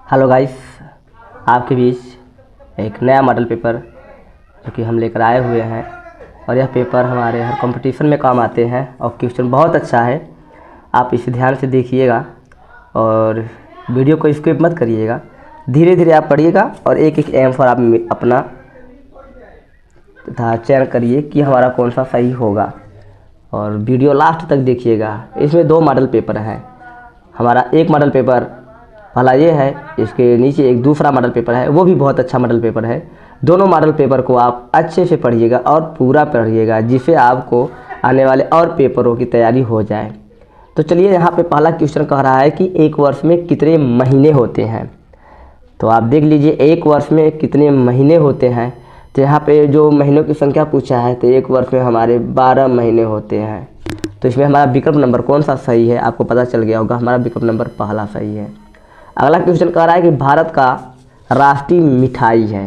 Hello guys, आपके बीच एक नया मॉडल पेपर जो कि हम लेकर आए हुए हैं और यह पेपर हमारे हर कंपटीशन में काम आते हैं और क्वेश्चन बहुत अच्छा है। आप इसे ध्यान से देखिएगा और वीडियो को स्किप मत करिएगा, धीरे धीरे आप पढ़िएगा और एक एक एम फॉर आप अपना चयन करिए कि हमारा कौन सा सही होगा और वीडियो लास्ट तक देखिएगा। इसमें 2 मॉडल पेपर हैं। हमारा एक मॉडल पेपर पहला ये है, इसके नीचे एक दूसरा मॉडल पेपर है, वो भी बहुत अच्छा मॉडल पेपर है। दोनों मॉडल पेपर को आप अच्छे से पढ़िएगा और पूरा पढ़िएगा, जिससे आपको आने वाले और पेपरों की तैयारी हो जाए। तो चलिए, यहाँ पे पहला क्वेश्चन कह रहा है कि एक वर्ष में कितने महीने होते हैं। तो आप देख लीजिए, एक वर्ष में कितने महीने होते हैं। तो यहाँ पे जो महीनों की संख्या पूछा है, तो एक वर्ष में हमारे 12 महीने होते हैं। तो इसमें हमारा विकल्प नंबर कौन सा सही है, आपको पता चल गया होगा। हमारा विकल्प नंबर पहला सही है। अगला क्वेश्चन कह रहा है कि भारत का राष्ट्रीय मिठाई है।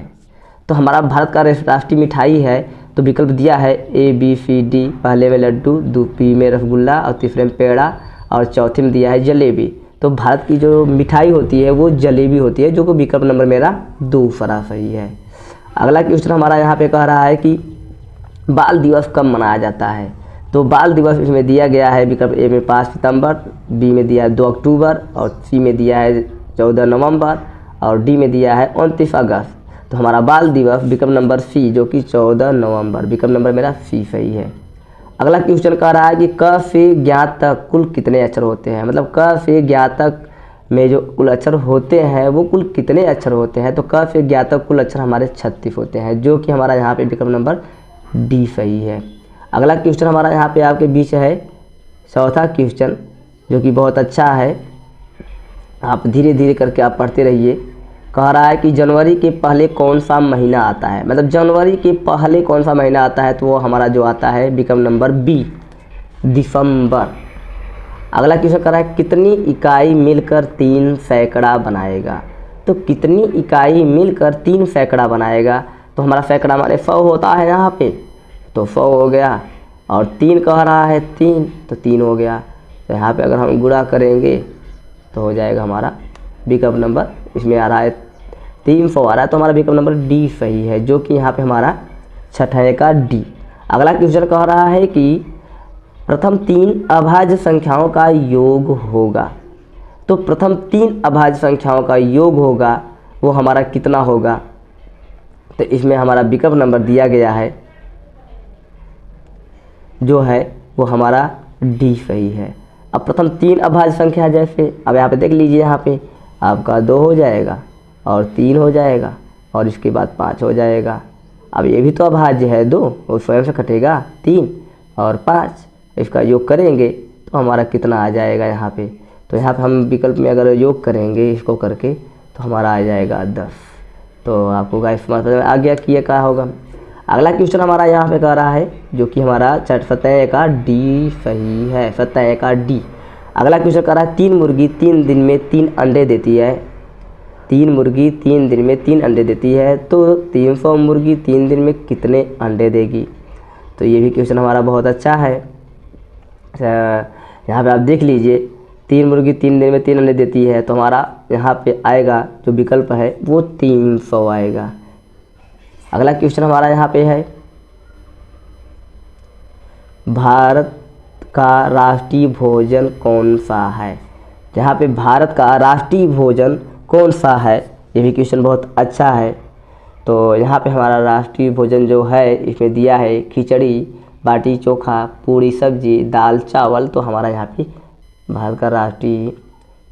तो हमारा भारत का राष्ट्रीय मिठाई है, तो विकल्प दिया है ABCD। पहले में लड्डू, दूसरी में रसगुल्ला और तीसरे में पेड़ा और चौथे में दिया है जलेबी। तो भारत की जो मिठाई होती है वो जलेबी होती है, जो कि विकल्प नंबर मेरा दूसरा सही है। अगला क्वेश्चन हमारा यहाँ पे कह रहा है कि बाल दिवस कब मनाया जाता है। तो बाल दिवस इसमें दिया गया है विकल्प ए में 5 सितंबर, बी में दिया है 2 अक्टूबर और सी में दिया है 14 नवंबर और डी में दिया है 29 अगस्त। तो हमारा बाल दिवस विकल्प नंबर सी, जो कि 14 नवंबर, विकल्प नंबर मेरा सी सही है। अगला क्वेश्चन कह रहा है कि क से ज्ञात तक कुल कितने अक्षर होते हैं। मतलब क से ज्ञात तक में जो कुल अक्षर होते हैं वो कुल कितने अक्षर होते हैं। तो क से ज्ञात तक कुल अक्षर हमारे 36 होते हैं, जो कि हमारा यहाँ पे विकल्प नंबर डी सही है। अगला क्वेश्चन हमारा यहाँ पे आपके बीच है चौथा क्वेश्चन, जो कि बहुत अच्छा है। आप धीरे धीरे करके आप पढ़ते रहिए। कह रहा है कि जनवरी के पहले कौन सा महीना आता है। मतलब जनवरी के पहले कौन सा महीना आता है, तो वो हमारा जो आता है विकल्प नंबर बी, दिसंबर। अगला क्वेश्चन कह रहा है कितनी इकाई मिलकर 3 सैकड़ा बनाएगा। तो कितनी इकाई मिलकर 3 सैकड़ा बनाएगा। तो हमारा सैकड़ा हमारे 100 होता है यहाँ पे, तो 100 हो गया और 3 कह रहा है 3, तो 3 हो गया। तो यहाँ पे अगर हम गुणा करेंगे तो हो जाएगा हमारा विकल्प नंबर, इसमें आ रहा है 300 आ रहा है, तो हमारा विकल्प नंबर डी सही है, जो कि यहाँ पे हमारा छठे का डी। अगला क्वेश्चन कह रहा है कि प्रथम 3 अभाज्य संख्याओं का योग होगा। तो प्रथम 3 अभाज्य संख्याओं का योग होगा, वो हमारा कितना होगा। तो इसमें हमारा विकल्प नंबर दिया गया है, जो है वो हमारा डी सही है। अब प्रथम 3 अभाज्य संख्या, जैसे अब यहाँ पे देख लीजिए, यहाँ पे आपका 2 हो जाएगा और 3 हो जाएगा और इसके बाद 5 हो जाएगा। अब ये भी तो अभाज्य है, 2 और स्वयं से कटेगा 3 और 5, इसका योग करेंगे तो हमारा कितना आ जाएगा यहाँ पे। तो यहाँ पे हम विकल्प में अगर योग करेंगे इसको करके तो हमारा आ जाएगा 10। तो आपको गाइस समझ में आ गया कि ये क्या होगा। अगला क्वेश्चन हमारा यहाँ पे कह रहा है, जो कि हमारा 17 का डी सही है, 17 का डी। अगला क्वेश्चन कह रहा है 3 मुर्गी 3 दिन में 3 अंडे देती है। 3 मुर्गी 3 दिन में 3 अंडे देती है, तो 300 मुर्गी 3 दिन में कितने अंडे देगी। तो ये भी क्वेश्चन हमारा बहुत अच्छा है। यहाँ पे आप देख लीजिए, 3 मुर्गी 3 दिन में 3 अंडे देती है, तो हमारा यहाँ पे आएगा जो विकल्प है वो 300 आएगा। अगला क्वेश्चन हमारा यहाँ पे है भारत का राष्ट्रीय भोजन कौन सा है। जहाँ पे भारत का राष्ट्रीय भोजन कौन सा है, ये भी क्वेश्चन बहुत अच्छा है। तो यहाँ पे हमारा राष्ट्रीय भोजन जो है, इसमें दिया है खिचड़ी, बाटी चोखा, पूरी सब्जी, दाल चावल। तो हमारा यहाँ पे भारत का राष्ट्रीय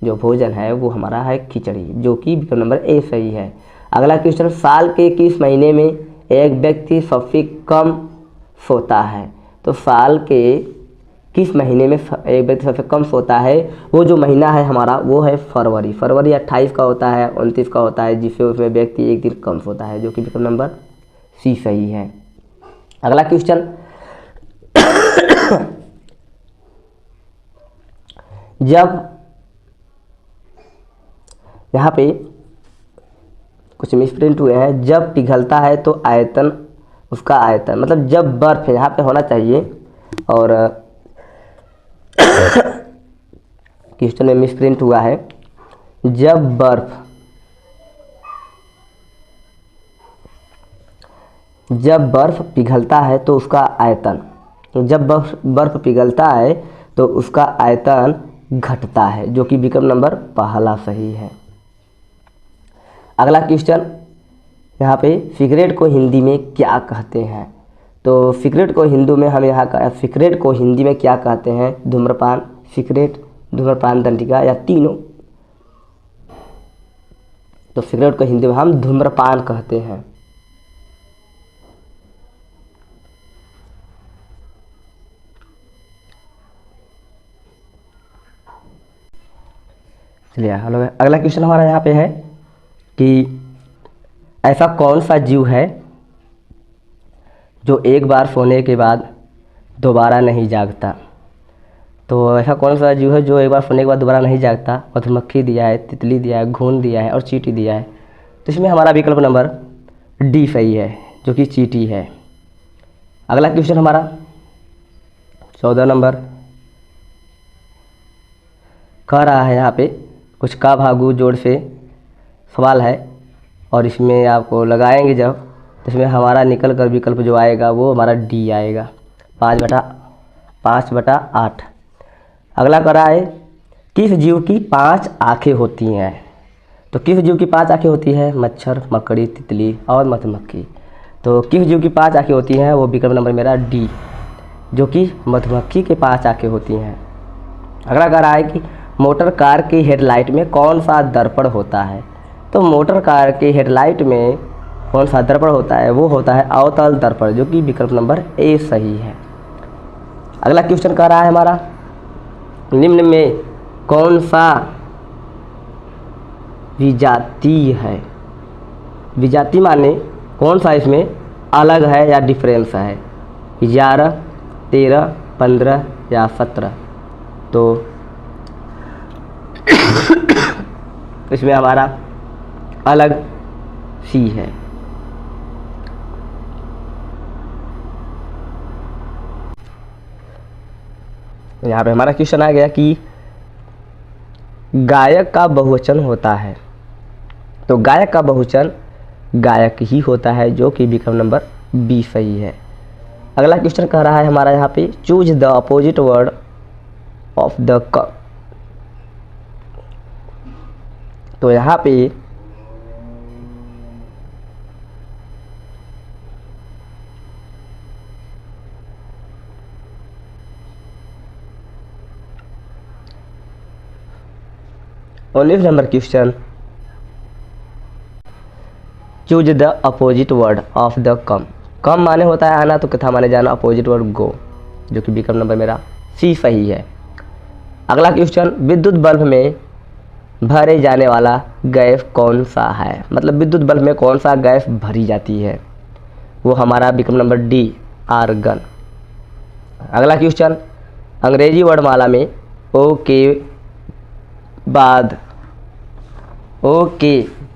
जो भोजन है वो हमारा है खिचड़ी, जो कि विकल्प नंबर ए सही है। अगला क्वेश्चन, साल के किस महीने में एक व्यक्ति सबसे कम सोता है। तो साल के किस महीने में एक व्यक्ति सबसे कम सोता है, वो जो महीना है हमारा वो है फरवरी। फरवरी 28 का होता है, 29 का होता है, जिससे उसमें व्यक्ति एक दिन कम सोता है, जो कि विकल्प नंबर सी सही है। अगला क्वेश्चन, जब यहाँ पे कुछ मिसप्रिंट हुए हैं, जब पिघलता है तो आयतन, उसका आयतन, मतलब जब बर्फ यहाँ पे होना चाहिए और क्वेश्चन में मिसप्रिंट हुआ है। जब बर्फ जब बर्फ़ पिघलता है तो उसका आयतन, जब बर्फ़ पिघलता है तो उसका आयतन घटता है, जो कि विकल्प नंबर पहला सही है। अगला क्वेश्चन, यहाँ पे सिगरेट को हिंदी में क्या कहते हैं? तो सिगरेट को हिंदी में हम सिगरेट को हिंदी में क्या कहते हैं? धूम्रपान, सिगरेट, धूम्रपान दंडिका या तीनों? तो सिगरेट को हिंदी में हम धूम्रपान कहते हैं। चलिए अगला क्वेश्चन हमारा यहाँ पे है कि ऐसा कौन सा जीव है जो एक बार सोने के बाद दोबारा नहीं जागता? तो ऐसा कौन सा जीव है जो एक बार सोने के बाद दोबारा नहीं जागता? मधुमक्खी दिया है, तितली दिया है, घुन दिया है और चींटी दिया है। तो इसमें हमारा विकल्प नंबर डी सही है, जो कि चींटी है। अगला क्वेश्चन हमारा 14 नंबर कह रहा है, यहाँ पे कुछ का भागू जोड़ से सवाल है और इसमें आपको लगाएंगे जब, तो इसमें हमारा निकल कर विकल्प जो आएगा वो हमारा डी आएगा, 5/8। अगला कह रहा है किस जीव की 5 आँखें होती हैं? तो किस जीव की 5 आँखें होती है? मच्छर, मकड़ी, तितली और मधुमक्खी। तो किस जीव की 5 आँखें होती हैं? वो विकल्प नंबर मेरा डी, जो कि मधुमक्खी के 5 आँखें होती हैं। अगला कह रहा है कि मोटर कार की हेडलाइट में कौन सा दर्पण होता है? तो मोटर कार के हेडलाइट में कौन सा दर्पण होता है? वो होता है अवतल दर्पण, जो कि विकल्प नंबर ए सही है। अगला क्वेश्चन कह रहा है हमारा निम्न में कौन सा विजातीय है? विजातीय माने कौन सा इसमें अलग है या डिफरेंस है? 11, 13, 15 या 17? तो इसमें हमारा अलग सी है। यहाँ पे हमारा क्वेश्चन आ गया कि गायक का बहुवचन होता है। तो गायक का बहुवचन गायक ही होता है, जो कि विकल्प नंबर बी सही है। अगला क्वेश्चन कह रहा है हमारा यहाँ पे choose the opposite word of the cup. तो यहाँ पे उन्नीस number question, choose the opposite word of the come. Come माने होता है आना, तो कथा माने जाना, अपोजिट वर्ड गो, जो कि विकल्प नंबर मेरा सी सही है। अगला क्वेश्चन विद्युत बल्ब में भरे जाने वाला गैस कौन सा है? मतलब विद्युत बल्ब में कौन सा गैस भरी जाती है? वो हमारा विकल्प नंबर डी आर्गन। अगला क्वेश्चन अंग्रेजी वर्णमाला में ओ के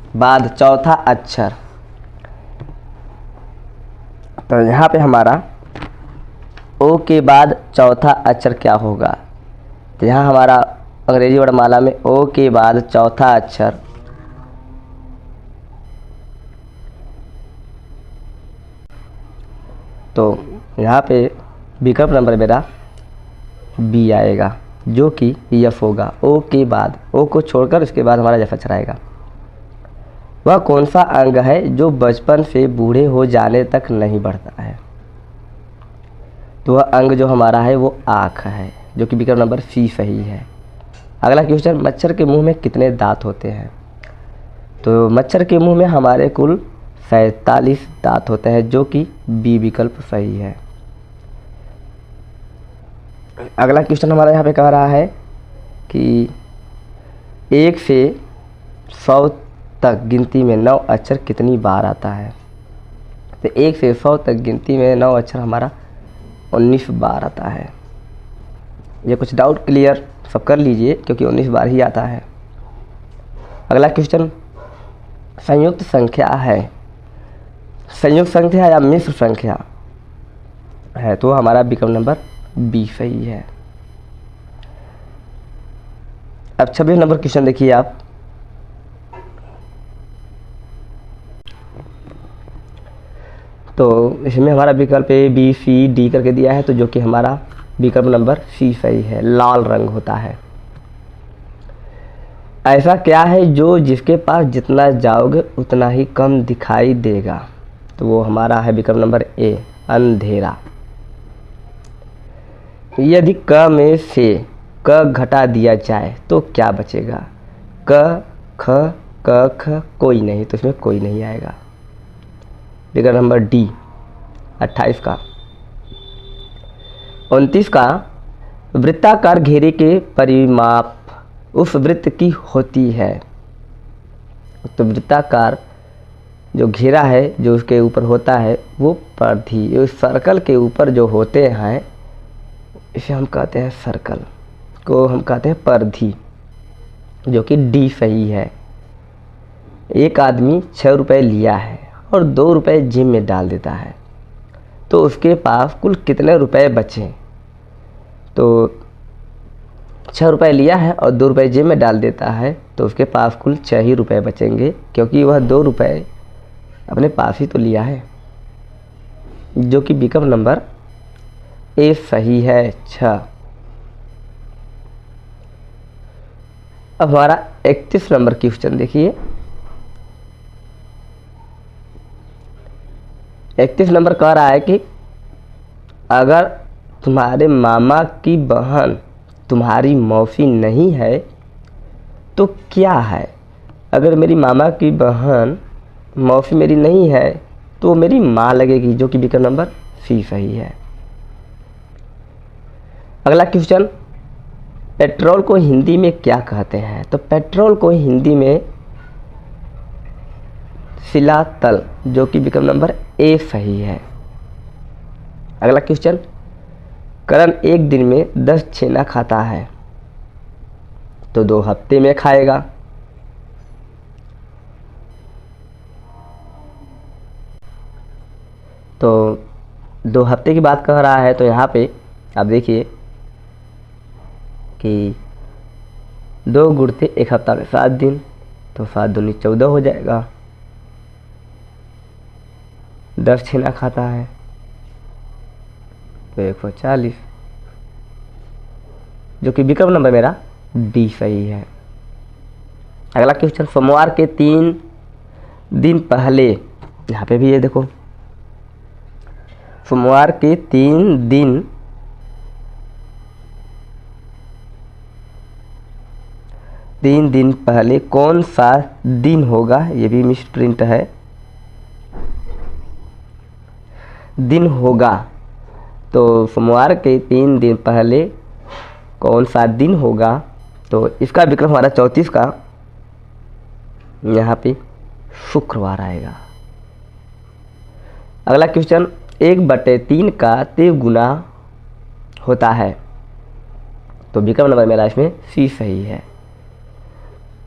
बाद चौथा अक्षर। तो यहाँ पे हमारा ओ के बाद चौथा अक्षर क्या होगा? तो यहाँ हमारा अंग्रेजी वर्णमाला में ओ के बाद चौथा अक्षर तो यहाँ पे विकल्प नंबर मेरा बी आएगा, जो कि यफ होगा। ओ के बाद, ओ को छोड़कर उसके बाद हमारा यफ अक्षर आएगा। वह कौन सा अंग है जो बचपन से बूढ़े हो जाने तक नहीं बढ़ता है? तो वह अंग जो हमारा है वो आँख है, जो कि विकल्प नंबर सी सही है। अगला क्वेश्चन मच्छर के मुंह में कितने दांत होते हैं? तो मच्छर के मुंह में हमारे कुल 47 दांत होते हैं, जो कि बी विकल्प सही है। अगला क्वेश्चन हमारा यहाँ पे कह रहा है कि 1 से 100 तक गिनती में 9 अक्षर कितनी बार आता है? तो 1 से 100 तक गिनती में 9 अक्षर हमारा 19 बार आता है। ये कुछ डाउट क्लियर सब कर लीजिए, क्योंकि 19 बार ही आता है। अगला क्वेश्चन संयुक्त संख्या है, संयुक्त संख्या या मिश्र संख्या है? तो हमारा विकल्प नंबर बी सही है। अब 26 नंबर क्वेश्चन देखिए आप, तो इसमें हमारा विकल्प ए बी सी डी करके दिया है, तो जो कि हमारा विकल्प नंबर सी सही है, लाल रंग होता है। ऐसा क्या है जो जिसके पास जितना जाओगे उतना ही कम दिखाई देगा, तो वो हमारा है विकल्प नंबर ए, अंधेरा। यदि क में से क घटा दिया जाए तो क्या बचेगा, क ख क ख कोई नहीं, तो इसमें कोई नहीं आएगा। विकल्प नंबर डी 28 का। 29 का, वृत्ताकार घेरे के परिमाप उस वृत्त की होती है। तो वृत्ताकार जो घेरा है जो उसके ऊपर होता है वो परिधि, उस सर्कल के ऊपर जो होते हैं इसे हम कहते हैं, सर्कल को हम कहते हैं परिधि, जो कि डी सही है। एक आदमी 6 रुपये लिया है और 2 रुपये जेब में डाल देता है, तो उसके पास कुल कितने रुपए बचे, तो 6 रुपये लिया है और 2 रुपये जेब में डाल देता है, तो उसके पास कुल 6 ही रुपये बचेंगे, क्योंकि वह 2 रुपये अपने पास ही तो लिया है, जो कि विकल्प नंबर ए सही है, 6। अब हमारा 31 नंबर क्वेश्चन देखिए। 31 नंबर कह रहा है कि अगर तुम्हारे मामा की बहन तुम्हारी मौसी नहीं है तो क्या है। अगर मेरी मामा की बहन मौसी मेरी नहीं है तो वो मेरी माँ लगेगी, जो कि विकल्प नंबर सी सही है। अगला क्वेश्चन, पेट्रोल को हिंदी में क्या कहते हैं, तो पेट्रोल को हिंदी में शिलातल, जो कि विकल्प नंबर ए सही है। अगला क्वेश्चन, करण एक दिन में 10 छेना खाता है, तो 2 हफ्ते में खाएगा। तो 2 हफ्ते की बात कर रहा है, तो यहाँ पे आप देखिए कि 2 गुणते 1 हफ्ता में 7 दिन, तो 7 दूनी 14 हो जाएगा। 10 छेना खाता है तो 140, जो कि विकल्प नंबर मेरा बी सही है। अगला क्वेश्चन, सोमवार के 3 दिन पहले, यहाँ पे भी ये देखो, सोमवार के 3 दिन पहले कौन सा दिन होगा, ये भी मिस प्रिंट है, दिन होगा। तो सोमवार के 3 दिन पहले कौन सा दिन होगा, तो इसका विकल्प हमारा 34 का यहाँ पे शुक्रवार आएगा। अगला क्वेश्चन, 1/3 का 3 गुना होता है, तो विकल्प नंबर मेरा इसमें सी सही है।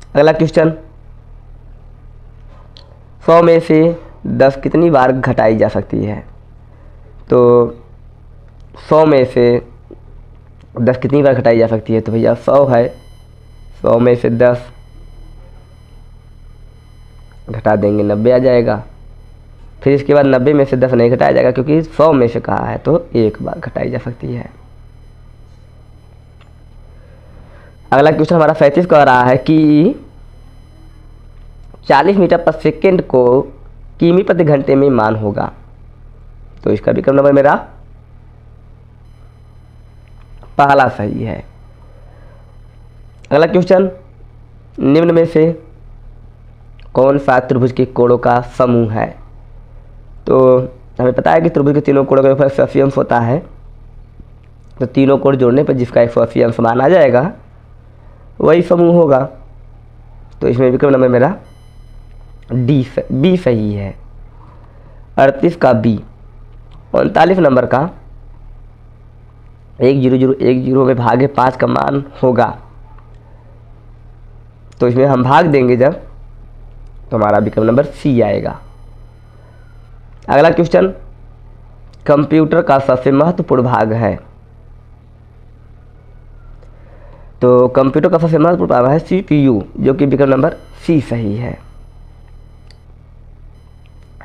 अगला क्वेश्चन, 100 में से 10 कितनी बार घटाई जा सकती है, तो 100 में से 10 कितनी बार घटाई जा सकती है, तो भैया 100 है, 100 में से 10 घटा देंगे 90 आ जाएगा। फिर इसके बाद 90 में से 10 नहीं घटाया जाएगा, क्योंकि 100 में से कहा है तो 1 बार घटाई जा सकती है। अगला क्वेश्चन हमारा 37 कह रहा है कि 40 मीटर पर सेकेंड को किमी प्रति घंटे में मान होगा, तो इसका विकल्प नंबर मेरा पहला सही है। अगला क्वेश्चन, निम्न में से कौन सा त्रिभुज के कोणों का समूह है, तो हमें पता है कि त्रिभुज के तीनों कोणों का 180 अंश होता है, तो तीनों कोण जोड़ने पर जिसका 180 अंश मान आ जाएगा वही समूह होगा, तो इसमें विकल्प नंबर मेरा बी सही है। 38 का बी। 39 नंबर का 1010 में भागे 5 का मान होगा, तो इसमें हम भाग देंगे जब, तो हमारा विकल्प नंबर सी आएगा। अगला क्वेश्चन, कंप्यूटर का सबसे महत्वपूर्ण भाग है, तो कंप्यूटर का सबसे महत्वपूर्ण भाग है CPU, जो कि विकल्प नंबर सी सही है।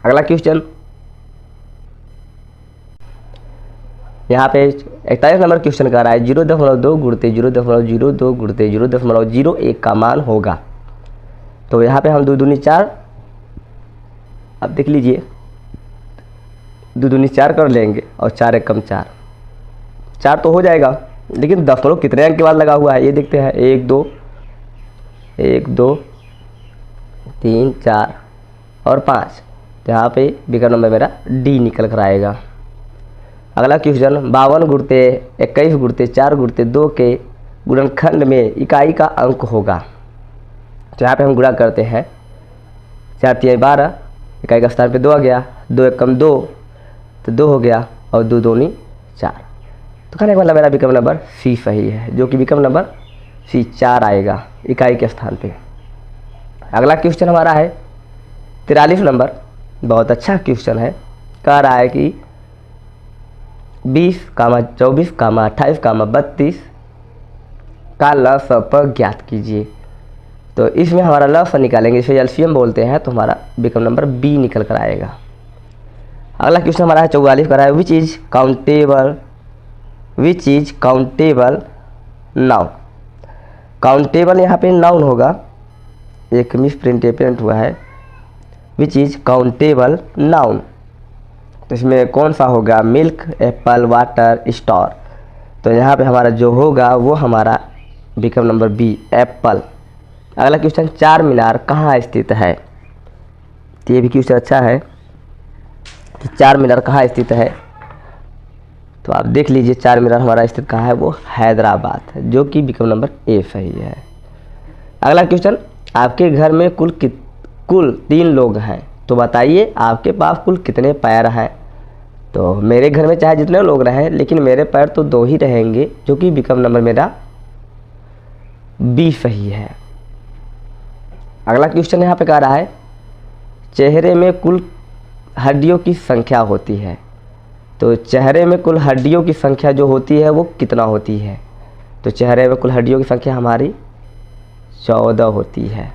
अगला क्वेश्चन, यहाँ पे 41 नंबर क्वेश्चन कर रहा है 0.2 गुणते 0.02 गुणते 0.01 का मान होगा। तो यहाँ पे हम 2 दूनी 4, अब देख लीजिए 2 दूनी 4 कर लेंगे और 4 एकम 4, 4 तो हो जाएगा, लेकिन दशमलव कितने अंक के बाद लगा हुआ है ये देखते हैं। 1 2 3 4 और 5, यहाँ पे विकल्प नंबर मेरा डी निकल कर आएगा। अगला क्वेश्चन 52 गुणते 21 गुणते 4 गुणते 2 के गुणनखंड में इकाई का अंक होगा। तो यहाँ पे हम गुणा करते हैं, 4 3 12, इकाई का स्थान पे 2 आ गया, 2 एकम 2 तो 2 हो गया और 2 दूनी 4। तो कहने का मतलब मेरा विकल्प नंबर सी सही है, जो कि विकल्प नंबर सी 4 आएगा इकाई के स्थान पे। अगला क्वेश्चन हमारा है 43 नंबर, बहुत अच्छा क्वेश्चन है। कह रहा है कि 20, 24, 28, 32 का लसअ ज्ञात कीजिए। तो इसमें हमारा लसअ निकालेंगे, इसे एलसीएम बोलते हैं, तो हमारा विकल्प नंबर बी निकल कर आएगा। अगला क्वेश्चन हमारा है 44 का, है which is countable noun. Countable यहाँ पे नाउन होगा, एक मिस प्रिंट हुआ है, विच इज काउंटेबल नाउन। तो इसमें कौन सा होगा, मिल्क, एप्पल, वाटर, स्टार। तो यहाँ पे हमारा जो होगा वो हमारा विकल्प नंबर बी एप्पल। अगला क्वेश्चन 4 मीनार कहाँ स्थित है। तो ये भी क्वेश्चन अच्छा है कि 4 मीनार कहाँ स्थित है। तो आप देख लीजिए 4 मीनार हमारा स्थित कहाँ है, वो हैदराबाद है, जो कि विकल्प नंबर ए सही है। अगला क्वेश्चन, आपके घर में कुल 3 लोग हैं, तो बताइए आपके पास कुल कितने पैर हैं। तो मेरे घर में चाहे जितने लोग रहें, लेकिन मेरे पैर तो 2 ही रहेंगे, जो कि विकल्प नंबर मेरा बी सही है। अगला क्वेश्चन यहाँ पे कह रहा है चेहरे में कुल हड्डियों की संख्या होती है। तो चेहरे में कुल हड्डियों की संख्या जो होती है वो कितना होती है। तो चेहरे में कुल हड्डियों की संख्या हमारी 14 होती है।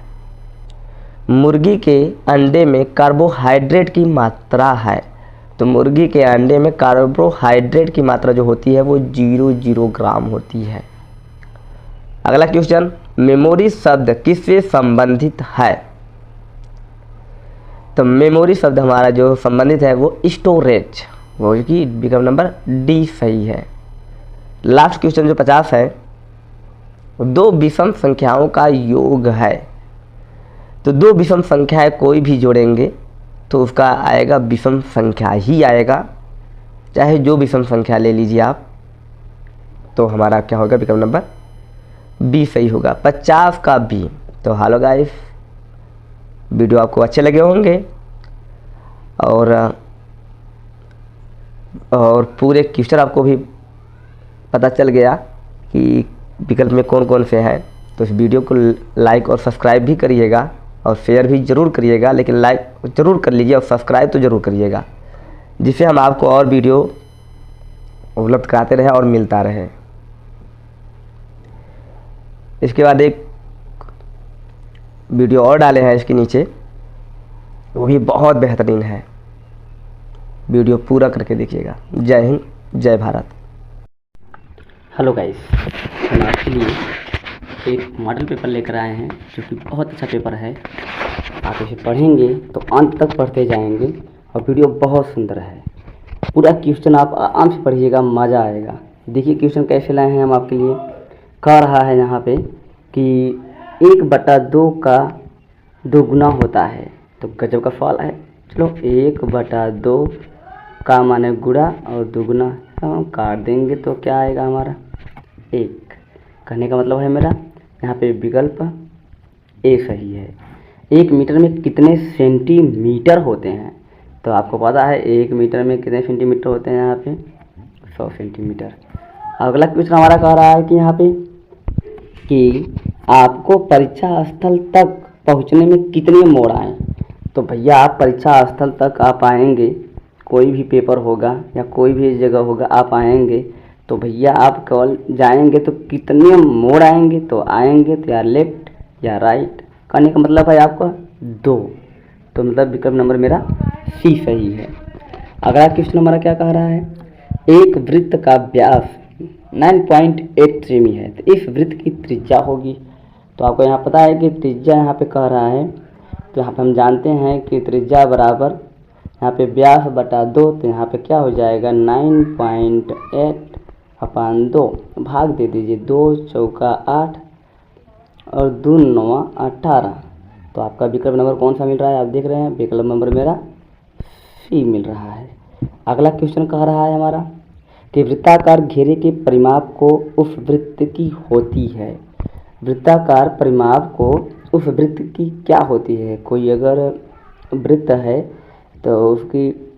मुर्गी के अंडे में कार्बोहाइड्रेट की मात्रा है। तो मुर्गी के अंडे में कार्बोहाइड्रेट की मात्रा जो होती है वो 0 ग्राम होती है। अगला क्वेश्चन, मेमोरी शब्द किससे संबंधित है। तो मेमोरी शब्द हमारा जो संबंधित है वो स्टोरेज, वो कि विकल्प नंबर डी सही है। लास्ट क्वेश्चन जो 50 है, 2 विषम संख्याओं का योग है। तो 2 विषम संख्याएं कोई भी जोड़ेंगे तो उसका आएगा विषम संख्या ही आएगा, चाहे जो विषम संख्या ले लीजिए आप। तो हमारा क्या होगा, विकल्प नंबर बी सही होगा, 50 का बी। तो हेलो गाइस, वीडियो आपको अच्छे लगे होंगे और पूरे क्वेश्चन आपको भी पता चल गया कि विकल्प में कौन कौन से हैं। तो इस वीडियो को लाइक और सब्सक्राइब भी करिएगा और शेयर भी ज़रूर करिएगा, लेकिन लाइक ज़रूर कर लीजिए और सब्सक्राइब तो ज़रूर करिएगा, जिससे हम आपको और वीडियो उपलब्ध कराते रहें और मिलता रहे। इसके बाद एक वीडियो और डाले हैं इसके नीचे, वो भी बहुत बेहतरीन है, वीडियो पूरा करके देखिएगा। जय हिंद, जय भारत। हेलो गाइस, हम आपके लिए एक मॉडल पेपर लेकर आए हैं जो कि बहुत अच्छा पेपर है। आप इसे पढ़ेंगे तो अंत तक पढ़ते जाएंगे और वीडियो बहुत सुंदर है। पूरा क्वेश्चन आप आराम से पढ़िएगा, मज़ा आएगा। देखिए क्वेश्चन कैसे लाए हैं हम आपके लिए। कह रहा है यहाँ पे कि 1/2 का 2 गुना होता है। तो गजब का सवाल है। चलो 1/2 का माने गुणा और 2 गुना हम काट देंगे तो क्या आएगा हमारा 1। कहने का मतलब है मेरा यहाँ पे विकल्प ए सही है। 1 मीटर में कितने सेंटीमीटर होते हैं। तो आपको पता है 1 मीटर में कितने सेंटीमीटर होते हैं, यहाँ पे 100 सेंटीमीटर। अगला क्वेश्चन हमारा कह रहा है कि यहाँ पे कि आपको परीक्षा स्थल तक पहुँचने में कितने मोड़ आए। तो भैया आप परीक्षा स्थल तक आप आएंगे, कोई भी पेपर होगा या कोई भी जगह होगा आप आएंगे, तो भैया आप केवल जाएंगे तो कितने मोड़ आएंगे। तो आएंगे तो या लेफ्ट या राइट, कहने का मतलब है आपका 2। तो मतलब विकल्प नंबर मेरा सी सही है। अगला क्वेश्चन हमारा क्या कह रहा है, एक वृत्त का व्यास 9.8 सेमी है, तो इस वृत्त की त्रिज्या होगी। तो आपको यहाँ पता है कि त्रिज्या यहाँ पे कह रहा है, तो यहाँ पे हम जानते हैं कि त्रिज्या बराबर यहाँ पे व्यास बटा 2, तो यहाँ पे क्या हो जाएगा 9.8/2 भाग दे दीजिए, 2 चौका 8 और 2 9 18। तो आपका विकल्प नंबर कौन सा मिल रहा है, आप देख रहे हैं विकल्प नंबर मेरा सी मिल रहा है। अगला क्वेश्चन कह रहा है हमारा कि वृत्ताकार घेरे के परिमाप को उस वृत्त की होती है। वृत्ताकार परिमाप को उस वृत्त की क्या होती है। कोई अगर वृत्त है तो उसकी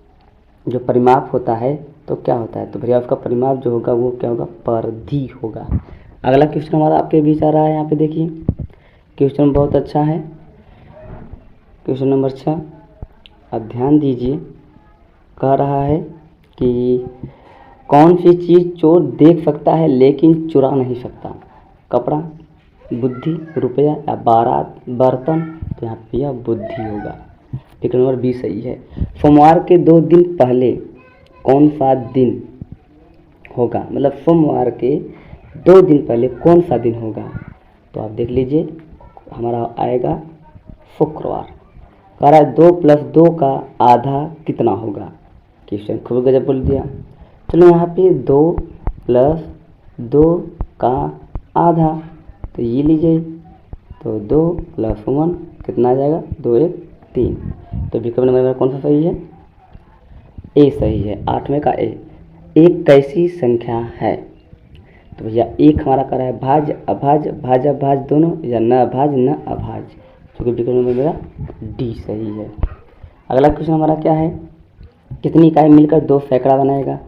जो परिमाप होता है तो क्या होता है, तो भैया उसका परिमाप जो होगा वो क्या होगा, परिधि होगा। अगला क्वेश्चन हमारा आपके बीच आ रहा है, यहाँ पे देखिए क्वेश्चन बहुत अच्छा है। क्वेश्चन नंबर 6 आप ध्यान दीजिए, कह रहा है कि कौन सी चीज़ चोर देख सकता है लेकिन चुरा नहीं सकता। कपड़ा, बुद्धि, रुपया या बारात, बर्तन। तो यहाँ पे यह बुद्धि होगा। विकल्प नंबर बी सही है। सोमवार के 2 दिन पहले कौन सा दिन होगा, मतलब सोमवार के 2 दिन पहले कौन सा दिन होगा। तो आप देख लीजिए हमारा आएगा शुक्रवार। कह रहा है 2 + 2 का आधा कितना होगा। क्वेश्चन खूब गजब बोल दिया। चलो यहाँ पे 2 + 2 का आधा, तो ये लीजिए, तो 2 + 1 कितना आ जाएगा, 2 1 3। तो विकल्प नंबर मेरा कौन सा सही है, ए सही है, 8वें का ए। एक कैसी संख्या है, तो भैया एक हमारा कर रहा है भाज्य अभाज्य, भाज्य अभाज्य दोनों, या न अभाज्य न अभाज्य, क्योंकि विकल्प नंबर मेरा डी सही है। अगला क्वेश्चन हमारा क्या है, कितनी इकाई मिलकर 2 सैकड़ा बनाएगा।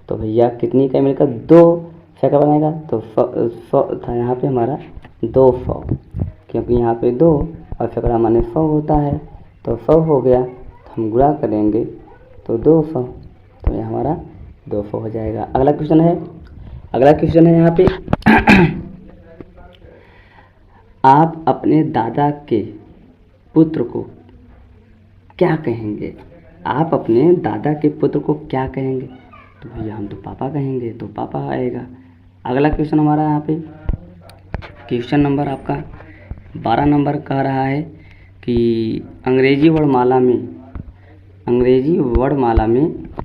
तो भैया कितनी इकाई मिलकर 2 सैकड़ा बनाएगा, तो 100 था यहाँ पे हमारा 200, क्योंकि यहाँ पे 2 और सैकड़ा माने 100 होता है, तो 100 हो गया, तो हम गुणा करेंगे तो 200, तो ये हमारा 200 हो जाएगा। अगला क्वेश्चन है यहाँ पे आप अपने दादा के पुत्र को क्या कहेंगे। आप अपने दादा के पुत्र को क्या कहेंगे, तो भैया हम तो पापा कहेंगे, तो पापा आएगा। अगला क्वेश्चन हमारा यहाँ पे क्वेश्चन नंबर आपका 12 नंबर कह रहा है कि अंग्रेजी वर्णमाला में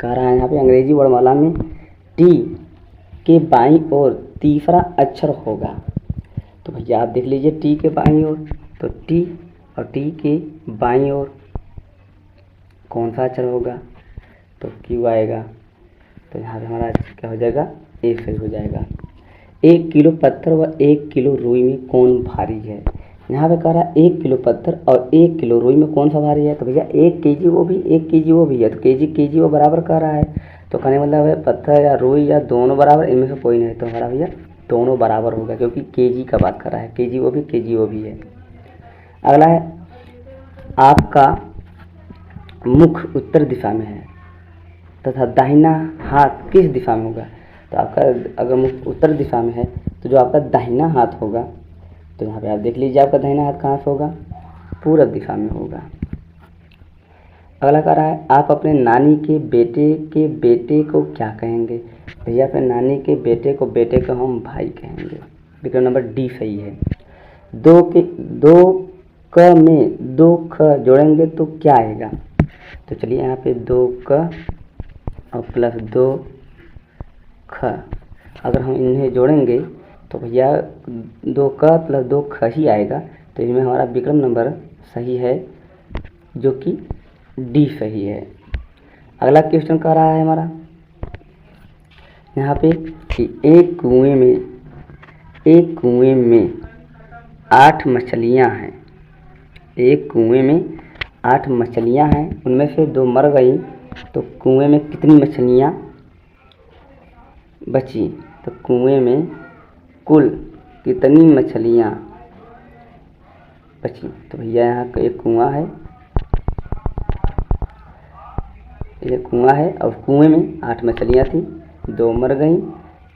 कह रहा है यहाँ पे अंग्रेजी वर्णमाला में टी के बाईं ओर तीसरा अक्षर होगा। तो भैया आप देख लीजिए टी के बाईं ओर, तो टी और टी के बाईं ओर कौन सा अक्षर होगा, तो क्यू आएगा। तो यहाँ पे हमारा क्या हो जाएगा, ए सही हो जाएगा। 1 किलो पत्थर व 1 किलो रुई में कौन भारी है। यहाँ पे कह रहा है 1 किलो पत्थर और 1 किलो रुई में कौन सा भारी है, तो भैया 1 केजी वो भी 1 केजी वो भी है, तो केजी वो बराबर कह रहा है। तो कहने मतलब है पत्थर या रुई या दोनों बराबर, इनमें से कोई नहीं, तो हमारा भैया दोनों बराबर होगा, क्योंकि केजी का बात कर रहा है, केजी वो भी है। अगला है आपका मुख उत्तर दिशा में है तथा दाहिना हाथ किस दिशा में होगा। तो आपका अगर मुख उत्तर दिशा में है तो जो आपका दाहिना हाथ होगा, तो यहाँ पे आप देख लीजिए आपका दाहिना हाथ कहाँ से होगा, पूरब दिशा में होगा। अगला कह रहा है आप अपने नानी के बेटे को क्या कहेंगे। भैया अपने नानी के बेटे को हम भाई कहेंगे। विकल्प नंबर डी सही है। 2 क में 2 ख जोड़ेंगे तो क्या आएगा। तो चलिए यहाँ पे 2 क और प्लस 2 ख, अगर हम इन्हें जोड़ेंगे तो भैया 2 क प्लस 2 ख ही आएगा। तो इसमें हमारा विकल्प नंबर सही है, जो कि डी सही है। अगला क्वेश्चन कह रहा है हमारा यहाँ पे कि एक कुएं में 8 मछलियाँ हैं। एक कुएं में 8 मछलियाँ हैं, उनमें से 2 मर गई, तो कुएं में कितनी मछलियाँ बची। तो कुएं में कुल कितनी मछलियाँ बची। तो भैया यहाँ एक कुआं है और कुएं में 8 मछलियाँ थी, 2 मर गई,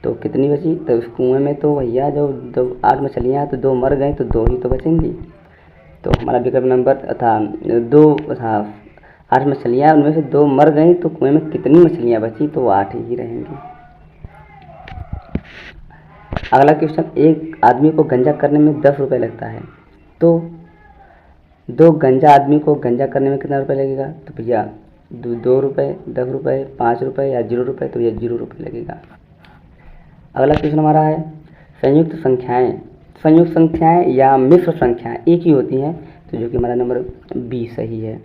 तो कितनी बची। तो उस कुएं में तो भैया जो 8 मछलियाँ हैं, तो 2 मर गई, तो 2 ही तो बचेंगी। तो हमारा विकल्प नंबर था 2 था 8 मछलियाँ, उनमें से 2 मर गई, तो कुएं में कितनी मछलियाँ बची, तो वो 8 ही रहेंगी। अगला क्वेश्चन, एक आदमी को गंजा करने में 10 रुपये लगता है, तो 2 गंजा आदमी को गंजा करने में कितना रुपये लगेगा? तो भैया 2 रुपये, 10 रुपये, 5 रुपये या 0 रुपये, तो भैया 0 रुपये लगेगा। अगला क्वेश्चन हमारा है, संयुक्त संख्याएं या मिश्र संख्याएं एक ही होती हैं, तो जो कि हमारा नंबर बी सही है।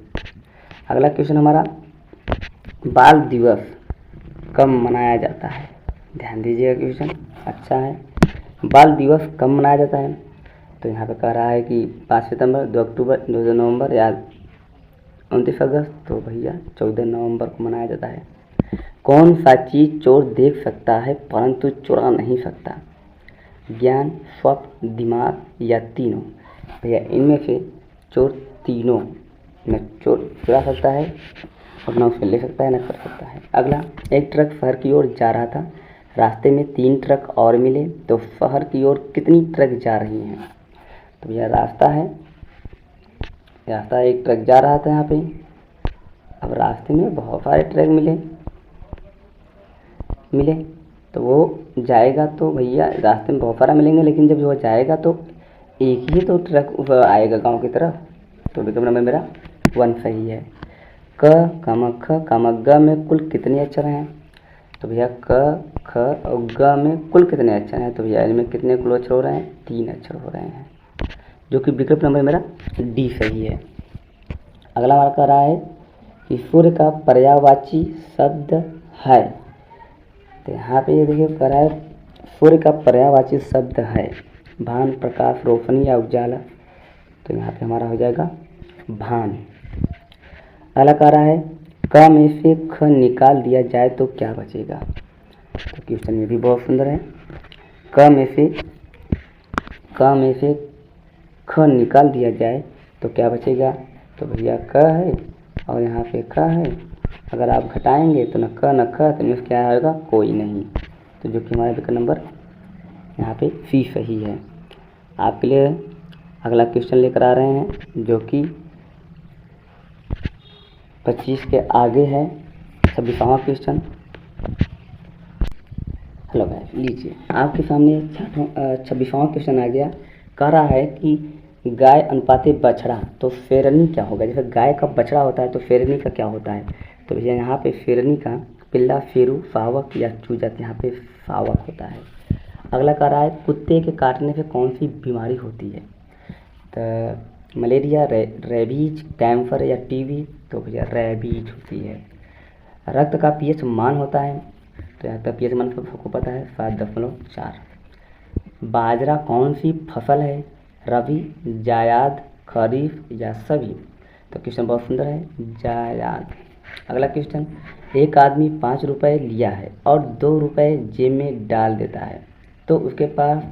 अगला क्वेश्चन हमारा, बाल दिवस कब मनाया जाता है? ध्यान दीजिएगा, क्वेश्चन अच्छा है। बाल दिवस कब मनाया जाता है? तो यहाँ पे कह रहा है कि 5 सितंबर, 2 अक्टूबर, 2 नवंबर या 29 अगस्त, तो भैया 14 नवंबर को मनाया जाता है। कौन सा चीज़ चोर देख सकता है परंतु चुरा नहीं सकता? ज्ञान, स्वप्न, दिमाग या तीनों? भैया इनमें से चोर तीनों न चुरा सकता है और न उसे ले सकता है न कर सकता है। अगला, एक ट्रक शहर की ओर जा रहा था, रास्ते में 3 ट्रक और मिले, तो शहर की ओर कितनी ट्रक जा रही हैं? तो भैया रास्ता एक ट्रक जा रहा था यहाँ पे, अब रास्ते में बहुत सारे ट्रक मिले तो वो जाएगा, तो भैया रास्ते में बहुत सारा मिलेंगे, लेकिन जब वो जाएगा तो एक ही तो ट्रक आएगा गांव की तरफ, तो विकल्प नंबर मेरा 1 सही है। क, ख, ग में कुल कितने अक्षर हैं? तो भैया क, ख और ग में कुल कितने अक्षर हैं? तो भैया इनमें कितने कुल अक्षर हो रहे हैं? 3 अक्षर हो रहे हैं, जो कि विकल्प नंबर मेरा डी सही है। अगला हमारा कह रहा है कि सूर्य का पर्यायवाची शब्द है, तो यहाँ पे ये देखिए कह रहा है सूर्य का पर्यायवाची शब्द है भान, प्रकाश, रोशनी या उजाला, तो यहाँ पे हमारा हो जाएगा भान। अगला कह रहा है, क में से ख निकाल दिया जाए तो क्या बचेगा? तो क्वेश्चन ये भी बहुत सुंदर है। क में से ख निकाल दिया जाए तो क्या बचेगा? तो भैया क है और यहाँ पे ख है, अगर आप घटाएंगे तो न क न ख, तो इसमें क्या आएगा? कोई नहीं, तो जो कि हमारा विकल्प नंबर यहाँ पे सी सही है। आपके लिए अगला क्वेश्चन लेकर आ रहे हैं, जो कि 25 के आगे है, 26वां क्वेश्चन। हेलो गाइस, लीजिए आपके सामने 26वां क्वेश्चन आ गया। कह रहा है कि गाय अनुपाते बछड़ा, तो शेरनी क्या होगा? जैसे गाय का बछड़ा होता है तो शेरनी का क्या होता है? तो भैया यहाँ पे शेरनी का पिल्ला, शेरू, शावक या चूजा, यहाँ पे शावक होता है। अगला कह रहा है, कुत्ते के काटने से कौन सी बीमारी होती है? तो मलेरिया, रेबीज, कैंसर या टीबी? तो भैया रेबीज होती है। रक्त का पीएच मान होता है, तो यहाँ का पीएच मान सबको पता है 7.4। बाजरा कौन सी फसल है? रबी, जायद, खरीफ या सभी? तो क्वेश्चन बहुत सुंदर है, जायद। अगला क्वेश्चन, एक आदमी 5 रुपये लिया है और 2 रुपये जेब में डाल देता है, तो उसके पास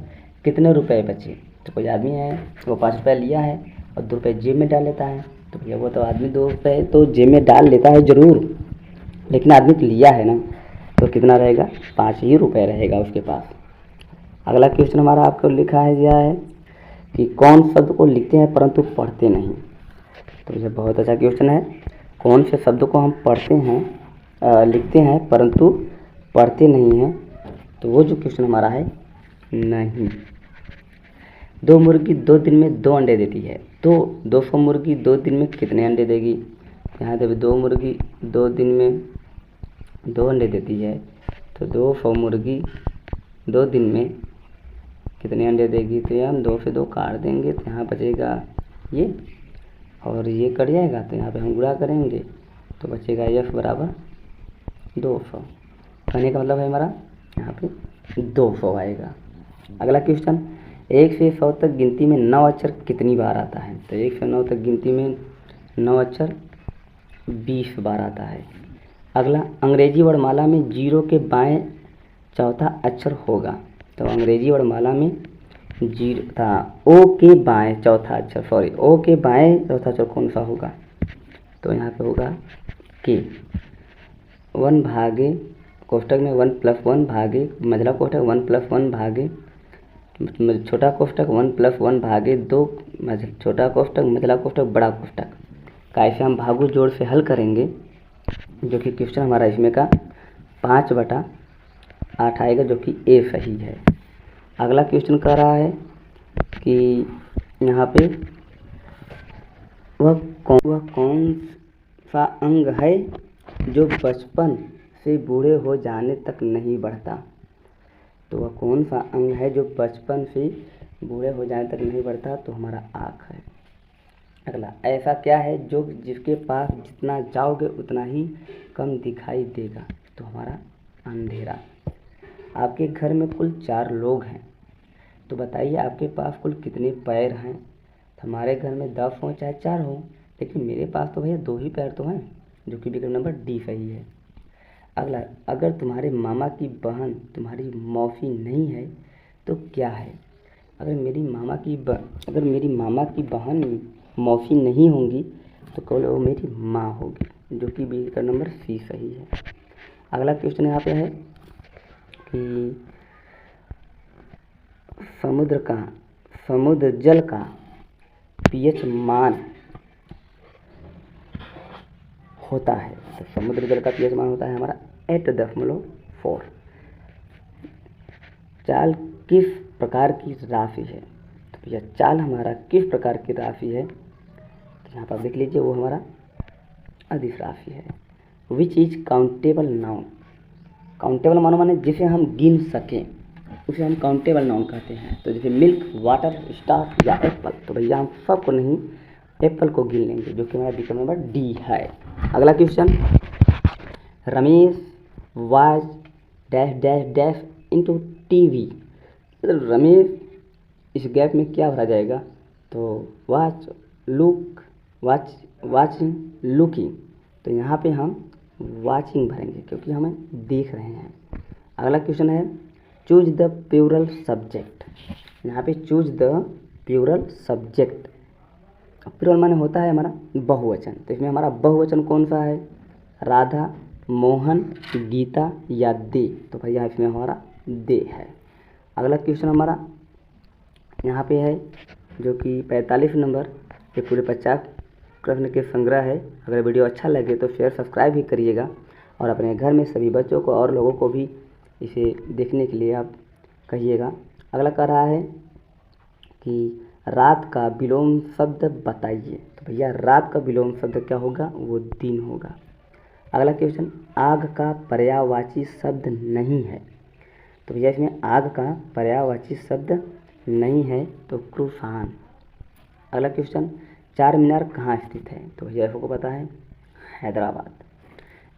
कितने रुपए बचे? तो कोई आदमी है वो 5 रुपये लिया है और 2 रुपये जेब में डाल लेता है, तो भैया वो तो आदमी 2 रुपये तो जेब में डाल लेता है ज़रूर, लेकिन आदमी तो लिया है ना, तो कितना रहेगा? 5 ही रुपये रहेगा उसके पास। अगला क्वेश्चन हमारा आपको लिखा है दिया है कि कौन शब्द को लिखते हैं परंतु पढ़ते नहीं? तो ये बहुत अच्छा क्वेश्चन है। कौन से शब्द को हम पढ़ते हैं, लिखते हैं परंतु पढ़ते नहीं हैं? तो वो जो क्वेश्चन हमारा है नहीं। 2 मुर्गी 2 दिन में 2 अंडे देती है, तो 200 मुर्गी 2 दिन में कितने अंडे देगी? यहाँ देखो 2 मुर्गी 2 दिन में 2 अंडे देती है, तो 200 मुर्गी 2 दिन में कितने अंडे देगी? तो हम 2 से 2 काट देंगे, तो यहाँ बचेगा ये और ये कट जाएगा, तो यहाँ पे हम गुणा करेंगे तो बचेगा f बराबर 200। कहने का मतलब है हमारा यहाँ पे 200 आएगा। अगला क्वेश्चन, 1 से 100 तक गिनती में 9 अक्षर कितनी बार आता है? तो 1 से 9 तक गिनती में 9 अक्षर 20 बार आता है। अगला, अंग्रेजी वर्णमाला में 0 के बाएं चौथा अक्षर होगा, तो अंग्रेजी वर्णमाला में 0 था, ओ के बाएं चौथा अक्षर, ओ के बाएं चौथा अक्षर कौन सा होगा? तो यहाँ पे होगा के। 1 भागे कोष्टक में 1 + 1 भागे मझला कोष्टक 1 + 1 भागे छोटा कोष्टक 1 + 1 भागे 2 छोटा कोष्टक मझला कोष्टक बड़ा कोष्टक का ऐसे हम भागु जोड़ से हल करेंगे, जो कि क्वेश्चन हमारा इसमें का 5/8 आएगा, जो कि ए सही है। अगला क्वेश्चन कह रहा है कि यहाँ पे वह कौन सा अंग है जो बचपन से बूढ़े हो जाने तक नहीं बढ़ता। तो वह कौन सा अंग है जो बचपन से बूढ़े हो जाने तक नहीं बढ़ता। तो हमारा आँख है। अगला, ऐसा क्या है जो जिसके पास जितना जाओगे उतना ही कम दिखाई देगा। तो हमारा अंधेरा। आपके घर में कुल 4 लोग हैं, तो बताइए आपके पास कुल कितने पैर हैं। तो हमारे घर में 10 हो चाहे 4 हो, लेकिन मेरे पास तो भैया 2 ही पैर तो हैं, जो कि विकल्प नंबर डी सही है। अगला, अगर तुम्हारे मामा की बहन तुम्हारी मौसी नहीं है तो क्या है। अगर मेरी मामा की बहन मौसी नहीं होंगी तो केवल वो मेरी माँ होगी, जो कि विकल्प नंबर सी सही है। अगला क्वेश्चन यहाँ पे है कि समुद्र जल का पीएच मान होता है। तो समुद्र जल का पीएच मान होता है हमारा 8.4। चाल किस प्रकार की राशि है। तो यह चाल हमारा किस प्रकार की राशि है, तो यहाँ पर देख लीजिए वो हमारा अदिश राशि है। Which is countable noun. Countable मानो माने जिसे हम गिन सकें, उसे हम काउंटेबल नाउन कहते हैं। तो जैसे मिल्क, वाटर, स्टार या एप्पल, तो भैया हम सबको नहीं, एप्पल को गिन लेंगे, जो कि हमारा विकल्प नंबर डी है। अगला question, Ramesh was dash dash dash into TV. Ramesh इस गैप में क्या भरा जाएगा। तो वाच, लुक, वाचिंग, लुकिंग। तो यहाँ पे हम वाचिंग भरेंगे क्योंकि हमें देख रहे हैं। अगला क्वेश्चन है चूज द प्लूरल सब्जेक्ट। यहाँ पे choose the plural subject. Plural माने होता है हमारा बहुवचन। तो इसमें हमारा बहुवचन कौन सा है, राधा, मोहन, गीता या दे। तो भैया इसमें हमारा दे है। अगला क्वेश्चन हमारा यहाँ पे है जो कि 45 नंबर के पूरे 50 प्रश्न के संग्रह है। अगर वीडियो अच्छा लगे तो शेयर सब्सक्राइब भी करिएगा और अपने घर में सभी बच्चों को और लोगों को भी इसे देखने के लिए आप कहिएगा। अगला कह रहा है कि रात का विलोम शब्द बताइए। तो भैया रात का विलोम शब्द क्या होगा, वो दिन होगा। अगला क्वेश्चन, आग का पर्यायवाची शब्द नहीं है। तो भैया इसमें आग का पर्यायवाची शब्द नहीं है, तो क्रूसान। अगला क्वेश्चन, चार मीनार कहाँ स्थित है। तो भैया आपको पता है हैदराबाद।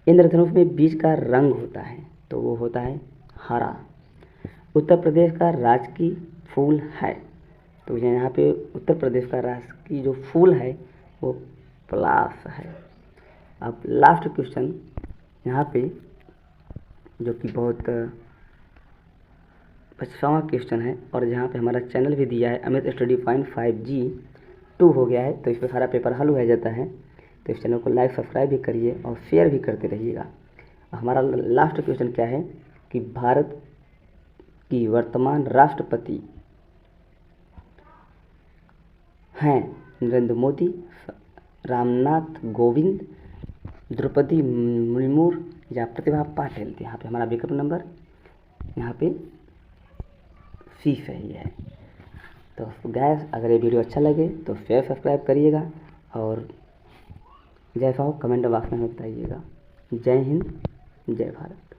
इंद्रधनुष में बीज का रंग होता है, तो वो होता है हरा। उत्तर प्रदेश का राजकीय फूल है। तो यहाँ पे उत्तर प्रदेश का राजकीय जो फूल है वो पलाश है। अब लास्ट क्वेश्चन यहाँ पे जो कि बहुत 55वां क्वेश्चन है और जहाँ पे हमारा चैनल भी दिया है अमित स्टडी पॉइंट 5G 2 हो गया है, तो इस पर सारा पेपर हल हो जाता है। तो इस चैनल को लाइक सब्सक्राइब भी करिए और शेयर भी करते रहिएगा। हमारा लास्ट क्वेश्चन क्या है कि भारत की वर्तमान राष्ट्रपति हैं नरेंद्र मोदी, रामनाथ कोविंद, द्रौपदी मुर्मू या प्रतिभा पाटिल। यहाँ पे हमारा विकल्प नंबर यहाँ पे सी सही है। तो गैस अगर ये वीडियो अच्छा लगे तो शेयर सब्सक्राइब करिएगा और जैसा हो कमेंट बॉक्स में बताइएगा। जय हिंद, जय भारत।